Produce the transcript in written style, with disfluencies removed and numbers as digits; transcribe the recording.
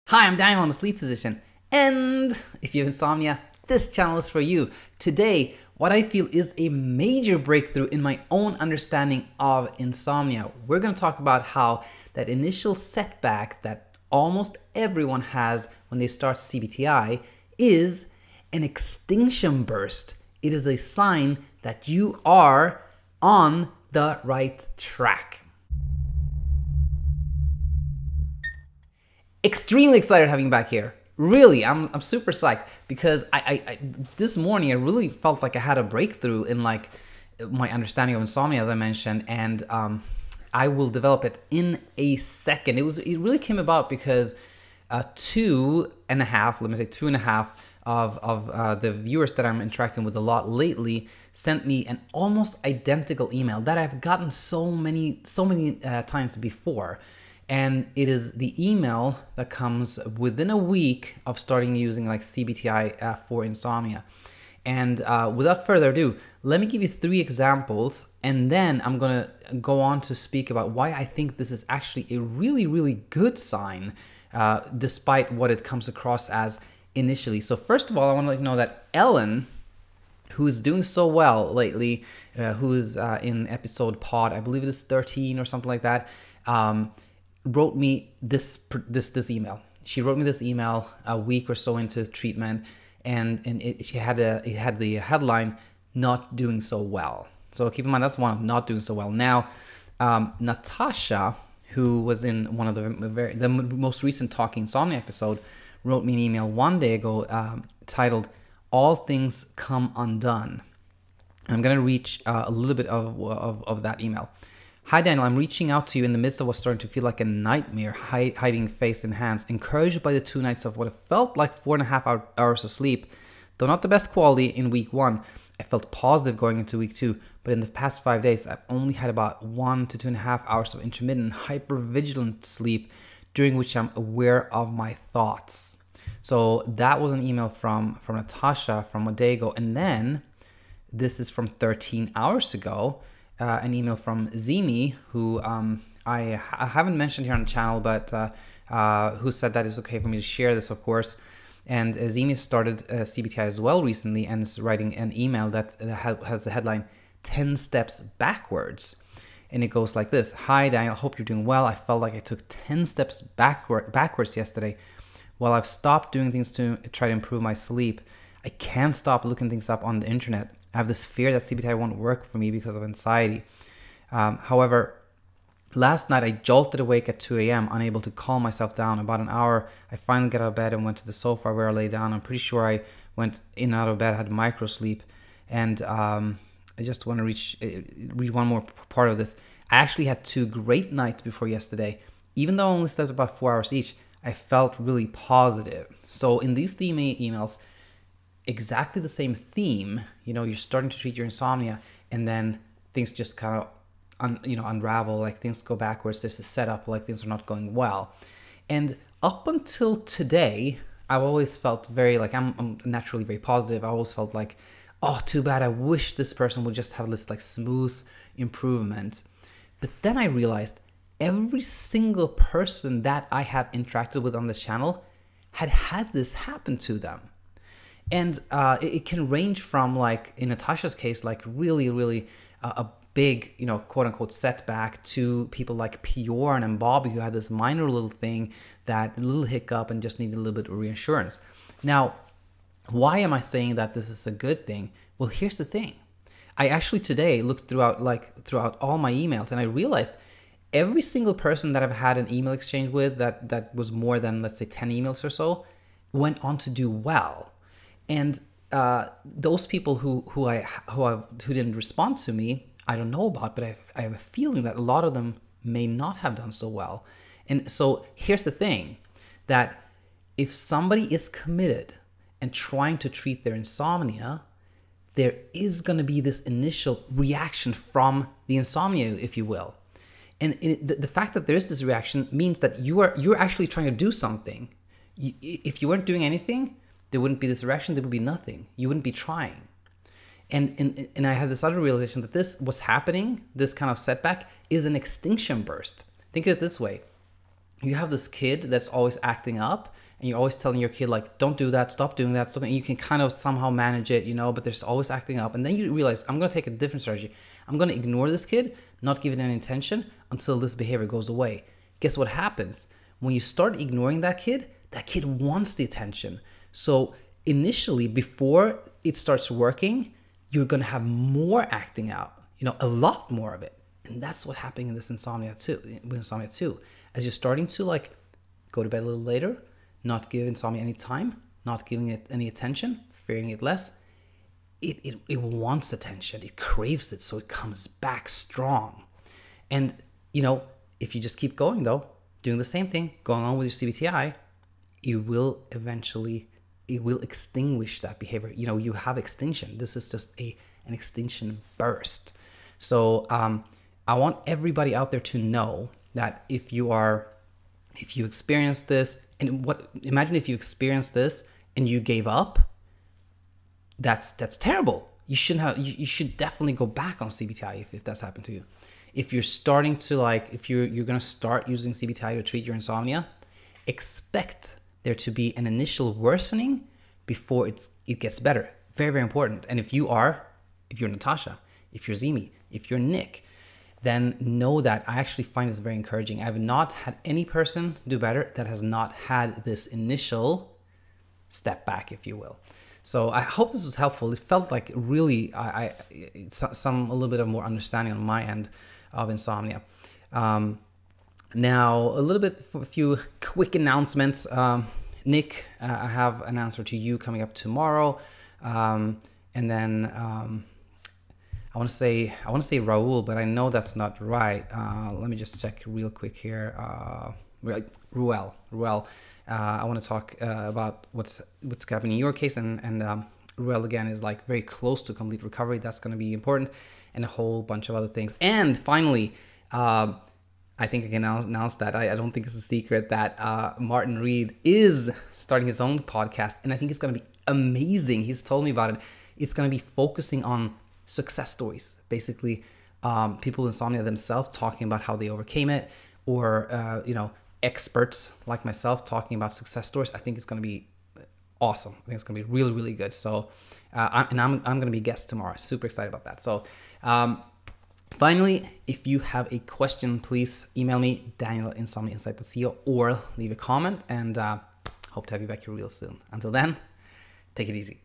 Hi, I'm Daniel, I'm a sleep physician, and if you have insomnia, this channel is for you. Today, what I feel is a major breakthrough in my own understanding of insomnia. We're going to talk about how that initial setback that almost everyone has when they start CBTi is an extinction burst. It is a sign that you are on the right track. Extremely excited having you back here. Really, I'm super psyched because I this morning I really felt like I had a breakthrough in like my understanding of insomnia, as I mentioned, and I will develop it in a second. It really came about because 2.5 of the viewers that I'm interacting with a lot lately sent me an almost identical email that I've gotten so many times before. And it is the email that comes within a week of starting using like CBTi for insomnia. And without further ado, let me give you 3 examples, and then I'm gonna go on to speak about why I think this is actually a really good sign, despite what it comes across as initially. So first of all, I want to let you know that Ellen, who's doing so well lately, who's in episode pod, I believe it is 13 or something like that, wrote me this email. She wrote me this email a week or so into treatment, and it had the headline "Not Doing So Well." So keep in mind that's one of not doing so well. Now, Natasha, who was in one of the most recent Talking Insomnia episode, wrote me an email one day ago titled "All Things Come Undone." And I'm gonna reach a little bit of that email. Hi Daniel, I'm reaching out to you in the midst of what's starting to feel like a nightmare, hiding face and hands, encouraged by the 2 nights of what it felt like 4.5 hours of sleep. Though not the best quality in week 1, I felt positive going into week 2, but in the past 5 days, I've only had about 1 to 2.5 hours of intermittent, hypervigilant sleep, during which I'm aware of my thoughts. So that was an email from Natasha from a day ago, and then this is from 13 hours ago. An email from Zimi, who I haven't mentioned here on the channel, but who said that it's okay for me to share this, of course. And Zimi started CBTi as well recently and is writing an email that has the headline 10 steps backwards. And it goes like this. Hi Daniel, hope you're doing well. I felt like I took 10 steps backwards yesterday. While I've stopped doing things to try to improve my sleep, I can't stop looking things up on the internet. I have this fear that CBTi won't work for me because of anxiety. However, last night I jolted awake at 2 a.m., unable to calm myself down. About an hour, I finally got out of bed and went to the sofa where I lay down. I'm pretty sure I went in and out of bed, had micro sleep. And I just want to read one more part of this. I actually had 2 great nights before yesterday. Even though I only slept about 4 hours each, I felt really positive. So in these emails, exactly the same theme, you're starting to treat your insomnia, and then things just kind of unravel, like things go backwards. There's a setup, like things are not going well. And up until today, I've always felt very like I'm naturally very positive. I always felt like, oh, too bad, I wish this person would just have this like smooth improvement. But then I realized every single person that I have interacted with on this channel had this happen to them. And it can range from, like in Natasha's case, like really a big, quote unquote setback, to people like Bjorn and Bobby, who had this minor little thing, that little hiccup, and just needed a little bit of reassurance. Now, why am I saying that this is a good thing? Well, here's the thing. I actually today looked throughout all my emails, and I realized every single person that I've had an email exchange with that was more than, let's say, 10 emails or so, went on to do well. And those people who didn't respond to me, I don't know about, but I have a feeling that a lot of them may not have done so well. And so here's the thing, that if somebody is committed and trying to treat their insomnia, there is going to be this initial reaction from the insomnia, if you will. And the fact that there is this reaction means that you're actually trying to do something. If you weren't doing anything, there wouldn't be this reaction, there would be nothing. You wouldn't be trying. And I had this other realization that what's happening, this kind of setback, is an extinction burst. Think of it this way. you have this kid that's always acting up, and you're always telling your kid like, don't do that, stop doing that, something. You can kind of somehow manage it, you know, but there's always acting up. And then you realize, I'm going to take a different strategy. I'm going to ignore this kid, not give it any attention until this behavior goes away. Guess what happens? When you start ignoring that kid wants the attention. So initially, before it starts working, you're going to have more acting out, you know, a lot more of it. And that's what happened in this insomnia too, As you're starting to like go to bed a little later, not give insomnia any time, not giving it any attention, fearing it less, it wants attention, it craves it, so it comes back strong. And, you know, if you just keep going though, doing the same thing, going on with your CBTi, it will extinguish that behavior. You know, you have extinction. This is just an extinction burst. So I want everybody out there to know that if you experience this, and imagine if you experienced this and you gave up, that's terrible. You shouldn't have. You should definitely go back on CBTi if that's happened to you. If you're starting to like, if you're gonna start using CBTi to treat your insomnia, expect there to be an initial worsening before it gets better. Very, very important. And if you're Natasha, if you're Zimi, if you're Nick, then know that I actually find this very encouraging. I have not had any person do better that has not had this initial step back, if you will. So I hope this was helpful. It felt like really a little bit of more understanding on my end of insomnia. Now a few quick announcements. Nick, I have an answer to you coming up tomorrow, and then I want to say Raul, but I know that's not right. Let me just check real quick here. Ruel. I want to talk about what's happening in your case, and Ruel again is like very close to complete recovery. That's going to be important, and a whole bunch of other things. And finally, I think I can announce that I don't think it's a secret that Martin Reed is starting his own podcast, and I think it's going to be amazing. He's told me about it. It's going to be focusing on success stories, basically people with insomnia themselves talking about how they overcame it, or experts like myself talking about success stories. I think it's going to be awesome. I think it's going to be really, really good. So I'm going to be a guest tomorrow. Super excited about that. So finally, if you have a question, please email me, daniel@insomniainsight.co, or leave a comment, and hope to have you back here real soon. Until then, take it easy.